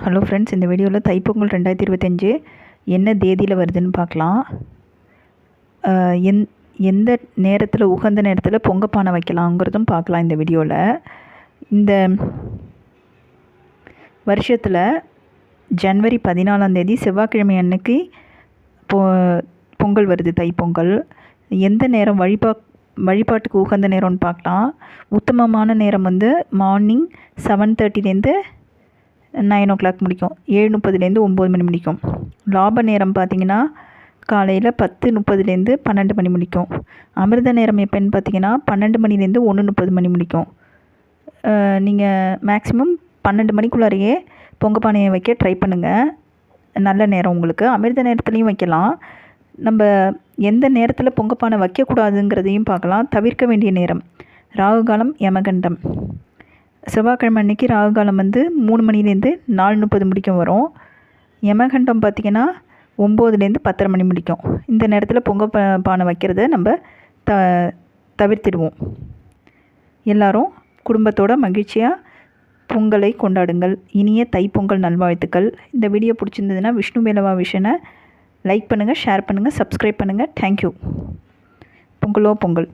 Hello friends, இந்த வீடியோவில் தைப்பொங்கல் 2025 என்ன தேதியில் வருதுன்னு பார்க்கலாம். எந்த நேரத்தில் உகந்த நேரத்தில் பொங்கப்பானை வைக்கலாங்கிறதும் பார்க்கலாம் இந்த வீடியோவில். இந்த வருஷத்தில் ஜனவரி 14ஆம் தேதி செவ்வாய்க்கிழமை அன்னைக்கு பொங்கல் வருது, தைப்பொங்கல். எந்த நேரம் வழிபாட்டுக்கு உகந்த நேரம்னு பார்க்கலாம். உத்தமமான நேரம் வந்து மார்னிங் 7:30 9 o'clock முடிக்கும். 7:30 9 மணி முடிக்கும். லாப நேரம் பார்த்திங்கன்னா காலையில் 10:30 12 மணி முடிக்கும். அமிர்த நேரம் எப்போன்னு பார்த்தீங்கன்னா 12 மணிலேருந்து 1:30 மணி முடிக்கும். நீங்கள் மேக்ஸிமம் 12 மணிக்குள்ளாரையே பொங்கப்பானையை வைக்க ட்ரை பண்ணுங்கள். நல்ல நேரம் உங்களுக்கு. அமிர்த நேரத்துலையும் வைக்கலாம். நம்ம எந்த நேரத்தில் பொங்கப்பானை வைக்கக்கூடாதுங்கிறதையும் பார்க்கலாம். தவிர்க்க வேண்டிய நேரம் ராகுகாலம், யமகண்டம். செவ்வாய்க்கிழமை அன்றைக்கி ராகுகாலம் வந்து 3 மணிலேருந்து 4:30 முடிக்கும் வரும். யமகண்டம் பார்த்திங்கன்னா 9:00 10:30 மணி முடிக்கும். இந்த நேரத்தில் பானை வைக்கிறத நம்ம தவிர்த்திடுவோம். எல்லோரும் குடும்பத்தோட மகிழ்ச்சியாக பொங்கலை கொண்டாடுங்கள். இனிய தைப்பொங்கல் நல்வாழ்த்துக்கள். இந்த வீடியோ பிடிச்சிருந்ததுன்னா விஷ்ணு வேலவா விஷனை லைக் பண்ணுங்கள், ஷேர் பண்ணுங்கள், சப்ஸ்கிரைப் பண்ணுங்கள். தேங்க்யூ. பொங்கலோ பொங்கல்.